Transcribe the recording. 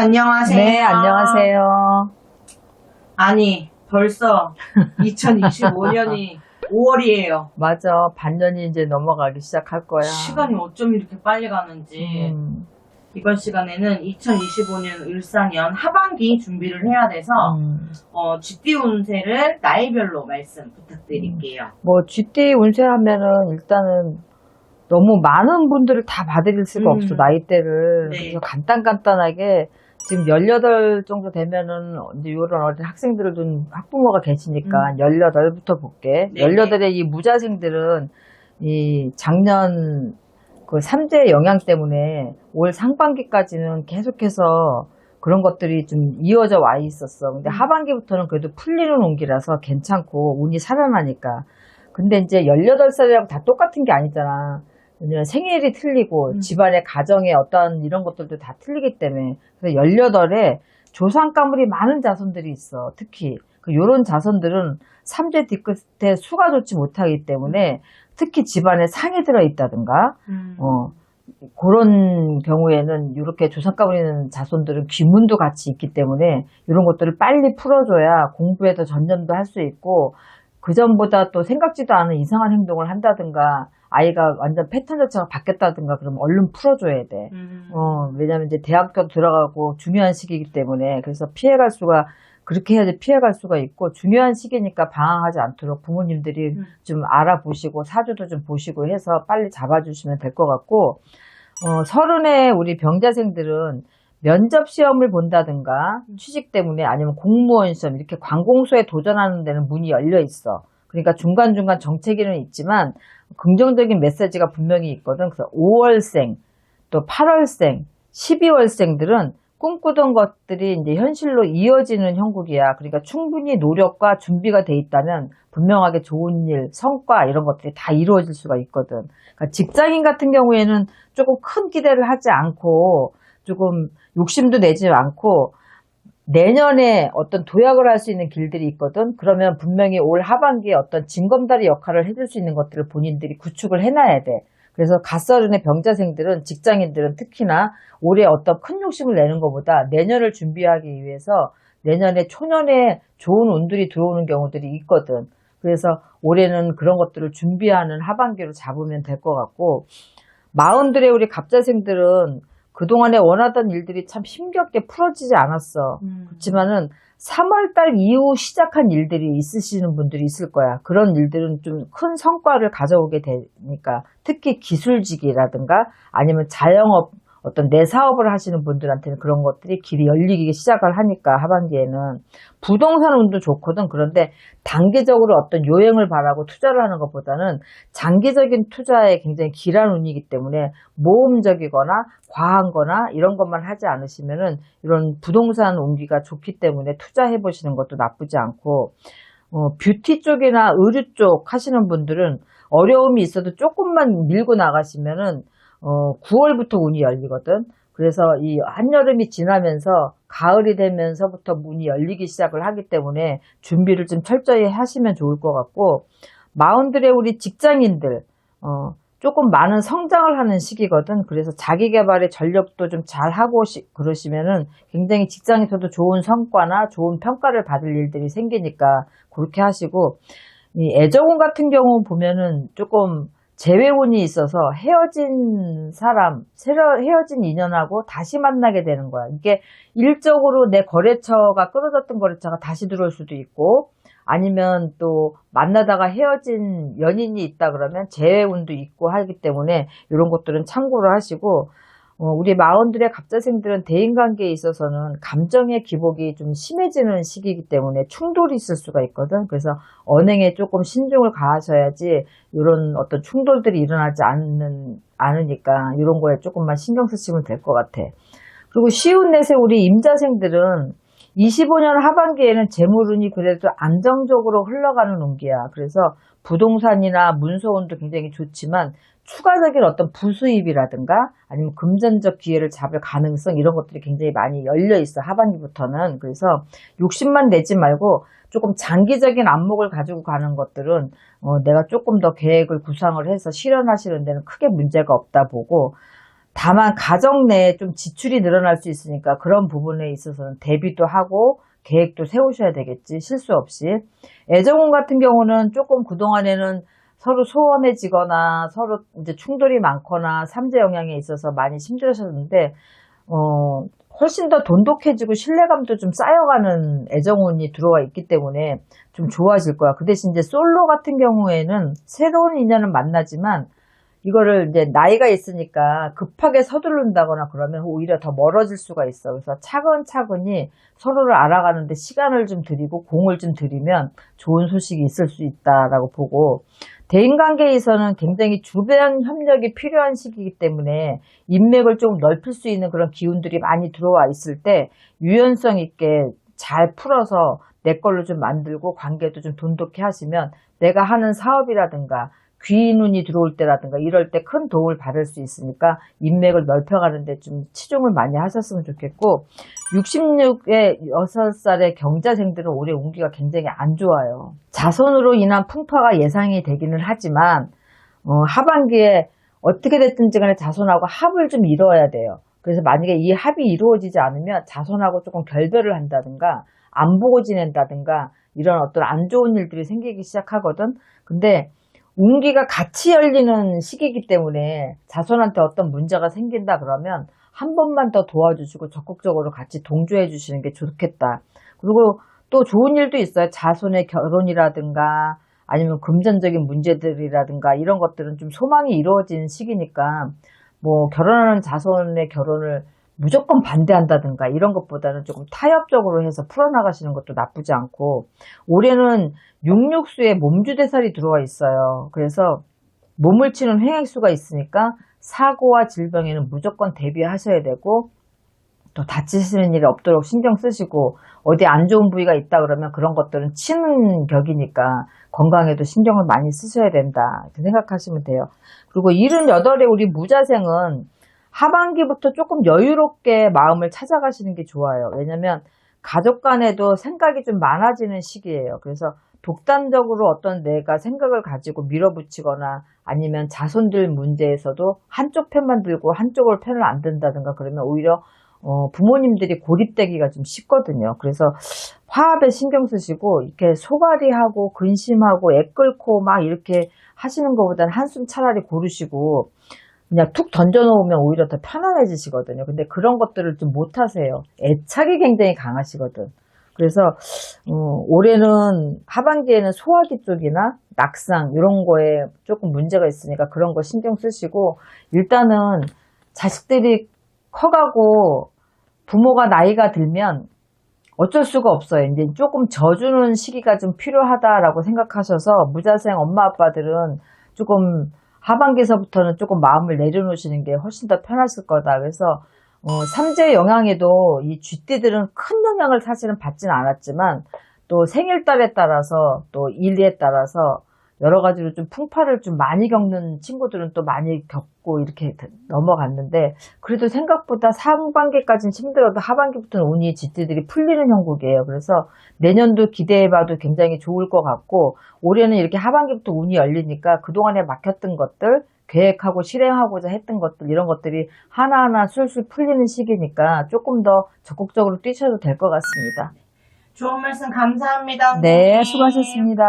안녕하세요. 네, 안녕하세요. 아니, 벌써 2025년이 5월이에요. 맞아. 반년이 이제 넘어가기 시작할 거야. 시간이 어쩜 이렇게 빨리 가는지. 이번 시간에는 2025년 을사년 하반기 준비를 해야 돼서 쥐띠 운세를 나이별로 말씀 부탁드릴게요. 뭐 쥐띠 운세 하면은 일단은 너무 많은 분들을 다 봐드릴 수가 없어, 나이대를. 네. 그래서 간단하게 지금 18 정도 되면은 이제 이런 어린 학생들을 둔 학부모가 계시니까 18부터 볼게. 네네. 18의 이 무자생들은 이 작년 그 삼재 영향 때문에 올 상반기까지는 계속해서 그런 것들이 좀 이어져 와 있었어. 근데 하반기부터는 그래도 풀리는 운기라서 괜찮고 운이 살아나니까. 근데 이제 18살이라고 다 똑같은 게 아니잖아. 왜냐면 생일이 틀리고 집안의 가정의 어떤 이런 것들도 다 틀리기 때문에. 그래서 18에 조상 가물이 많은 자손들이 있어. 특히 요런 자손들은 삼재 뒤끝에 수가 좋지 못하기 때문에 특히 집안에 상이 들어있다든가 그런 경우에는 이렇게 조상 가물 있는 자손들은 귀문도 같이 있기 때문에 이런 것들을 빨리 풀어줘야 공부에 더 전념도 할 수 있고 그전보다 또 생각지도 않은 이상한 행동을 한다든가 아이가 완전 패턴 자체가 바뀌었다든가 그러면 얼른 풀어줘야 돼. 왜냐면 이제 대학교 들어가고 중요한 시기이기 때문에 그래서 피해갈 수가 그렇게 해야지 피해갈 수가 있고 중요한 시기니까 방황하지 않도록 부모님들이 좀 알아보시고 사주도 좀 보시고 해서 빨리 잡아주시면 될 것 같고 30의 우리 병자생들은 면접 시험을 본다든가 취직 때문에 아니면 공무원 시험 이렇게 관공서에 도전하는 데는 문이 열려 있어. 그러니까 중간중간 정체기는 있지만 긍정적인 메시지가 분명히 있거든. 그래서 5월생, 또 8월생, 12월생들은 꿈꾸던 것들이 이제 현실로 이어지는 형국이야. 그러니까 충분히 노력과 준비가 돼 있다면 분명하게 좋은 일, 성과 이런 것들이 다 이루어질 수가 있거든. 그러니까 직장인 같은 경우에는 조금 큰 기대를 하지 않고 조금 욕심도 내지 않고 내년에 어떤 도약을 할 수 있는 길들이 있거든. 그러면 분명히 올 하반기에 어떤 징검다리 역할을 해줄 수 있는 것들을 본인들이 구축을 해놔야 돼. 그래서 갓서른의 병자생들은 직장인들은 특히나 올해 어떤 큰 욕심을 내는 것보다 내년을 준비하기 위해서 내년에 초년에 좋은 운들이 들어오는 경우들이 있거든. 그래서 올해는 그런 것들을 준비하는 하반기로 잡으면 될 것 같고 40들의 우리 갑자생들은 그동안에 원하던 일들이 참 힘겹게 풀어지지 않았어. 그렇지만은 3월달 이후 시작한 일들이 있으시는 분들이 있을 거야. 그런 일들은 좀 큰 성과를 가져오게 되니까 특히 기술직이라든가 아니면 자영업 어떤 내 사업을 하시는 분들한테는 그런 것들이 길이 열리기 시작을 하니까 하반기에는 부동산 운도 좋거든. 그런데 단기적으로 어떤 요행을 바라고 투자를 하는 것보다는 장기적인 투자에 굉장히 길한 운이기 때문에 모험적이거나 과한 거나 이런 것만 하지 않으시면은 이런 부동산 운기가 좋기 때문에 투자해 보시는 것도 나쁘지 않고 뷰티 쪽이나 의류 쪽 하시는 분들은 어려움이 있어도 조금만 밀고 나가시면은 9월부터 운이 열리거든. 그래서 이 한여름이 지나면서 가을이 되면서부터 문이 열리기 시작을 하기 때문에 준비를 좀 철저히 하시면 좋을 것 같고 40들의 우리 직장인들 조금 많은 성장을 하는 시기거든. 그래서 자기 개발의 전력도 좀 잘하고 그러시면은 굉장히 직장에서도 좋은 성과나 좋은 평가를 받을 일들이 생기니까 그렇게 하시고 이 애정운 같은 경우 보면은 조금 재회운이 있어서 헤어진 사람, 새로 헤어진 인연하고 다시 만나게 되는 거야. 이게 일적으로 내 거래처가 끊어졌던 거래처가 다시 들어올 수도 있고 아니면 또 만나다가 헤어진 연인이 있다 그러면 재회운도 있고 하기 때문에 이런 것들은 참고를 하시고 우리 40들의 갑자생들은 대인관계에 있어서는 감정의 기복이 좀 심해지는 시기이기 때문에 충돌이 있을 수가 있거든. 그래서 언행에 조금 신중을 가하셔야지 이런 어떤 충돌들이 일어나지 않으니까 이런 거에 조금만 신경 쓰시면 될 것 같아. 그리고 쉬운 넷의 우리 임자생들은 25년 하반기에는 재물운이 그래도 안정적으로 흘러가는 운기야. 그래서 부동산이나 문서운도 굉장히 좋지만 추가적인 어떤 부수입이라든가 아니면 금전적 기회를 잡을 가능성 이런 것들이 굉장히 많이 열려 있어 하반기부터는. 그래서 욕심만 내지 말고 조금 장기적인 안목을 가지고 가는 것들은 내가 조금 더 계획을 구상을 해서 실현하시는 데는 크게 문제가 없다 보고 다만 가정 내에 좀 지출이 늘어날 수 있으니까 그런 부분에 있어서는 대비도 하고 계획도 세우셔야 되겠지. 실수 없이. 애정운 같은 경우는 조금 그동안에는 서로 소원해지거나 서로 이제 충돌이 많거나 삼재 영향에 있어서 많이 힘들으셨는데 훨씬 더 돈독해지고 신뢰감도 좀 쌓여가는 애정운이 들어와 있기 때문에 좀 좋아질 거야. 그 대신 이제 솔로 같은 경우에는 새로운 인연은 만나지만 이거를 이제 나이가 있으니까 급하게 서두른다거나 그러면 오히려 더 멀어질 수가 있어. 그래서 차근차근히 서로를 알아가는데 시간을 좀 들이고 공을 좀 들이면 좋은 소식이 있을 수 있다라고 보고, 대인관계에서는 굉장히 주변 협력이 필요한 시기이기 때문에 인맥을 좀 넓힐 수 있는 그런 기운들이 많이 들어와 있을 때 유연성 있게 잘 풀어서 내 걸로 좀 만들고 관계도 좀 돈독히 하시면 내가 하는 사업이라든가 귀인운이 들어올 때라든가 이럴 때 큰 도움을 받을 수 있으니까 인맥을 넓혀가는데 좀 치중을 많이 하셨으면 좋겠고, 66에 6살의 경자생들은 올해 운기가 굉장히 안 좋아요. 자손으로 인한 풍파가 예상이 되기는 하지만 하반기에 어떻게 됐든지 간에 자손하고 합을 좀 이루어야 돼요. 그래서 만약에 이 합이 이루어지지 않으면 자손하고 조금 결별을 한다든가 안 보고 지낸다든가 이런 어떤 안 좋은 일들이 생기기 시작하거든. 근데 운기가 같이 열리는 시기이기 때문에 자손한테 어떤 문제가 생긴다 그러면 한 번만 더 도와주시고 적극적으로 같이 동조해 주시는 게 좋겠다. 그리고 또 좋은 일도 있어요. 자손의 결혼이라든가 아니면 금전적인 문제들이라든가 이런 것들은 좀 소망이 이루어지는 시기니까 뭐 결혼하는 자손의 결혼을 무조건 반대한다든가 이런 것보다는 조금 타협적으로 해서 풀어나가시는 것도 나쁘지 않고, 올해는 육육수에 몸주대살이 들어와 있어요. 그래서 몸을 치는 횡액수가 있으니까 사고와 질병에는 무조건 대비하셔야 되고, 또 다치시는 일이 없도록 신경 쓰시고, 어디 안 좋은 부위가 있다 그러면 그런 것들은 치는 격이니까 건강에도 신경을 많이 쓰셔야 된다 이렇게 생각하시면 돼요. 그리고 78의 우리 무자생은 하반기부터 조금 여유롭게 마음을 찾아가시는 게 좋아요. 왜냐면 가족 간에도 생각이 좀 많아지는 시기예요. 그래서 독단적으로 어떤 내가 생각을 가지고 밀어붙이거나 아니면 자손들 문제에서도 한쪽 편만 들고 한쪽을 편을 안 든다든가 그러면 오히려 부모님들이 고립되기가 좀 쉽거든요. 그래서 화합에 신경 쓰시고 이렇게 소갈이하고 근심하고 애끓고 막 이렇게 하시는 것보다는 한숨 차라리 고르시고 그냥 툭 던져놓으면 오히려 더 편안해지시거든요. 근데 그런 것들을 좀 못하세요. 애착이 굉장히 강하시거든. 그래서 올해는 하반기에는 소화기 쪽이나 낙상 이런 거에 조금 문제가 있으니까 그런 거 신경 쓰시고, 일단은 자식들이 커가고 부모가 나이가 들면 어쩔 수가 없어요. 이제 조금 져주는 시기가 좀 필요하다라고 생각하셔서 무자생 엄마 아빠들은 조금 하반기에서부터는 조금 마음을 내려놓으시는 게 훨씬 더 편하실 거다. 그래서 삼재 영향에도 이 쥐띠들은 큰 영향을 사실은 받지는 않았지만 또 생일달에 따라서 또 일에 따라서 여러 가지로 좀 풍파를 좀 많이 겪는 친구들은 또 많이 겪고 이렇게 넘어갔는데, 그래도 생각보다 상반기까지는 힘들어도 하반기부터는 운이 쥐띠들이 풀리는 형국이에요. 그래서 내년도 기대해봐도 굉장히 좋을 것 같고, 올해는 이렇게 하반기부터 운이 열리니까 그동안에 막혔던 것들, 계획하고 실행하고자 했던 것들 이런 것들이 하나하나 술술 풀리는 시기니까 조금 더 적극적으로 뛰셔도 될 것 같습니다. 좋은 말씀 감사합니다. 네, 선생님. 수고하셨습니다.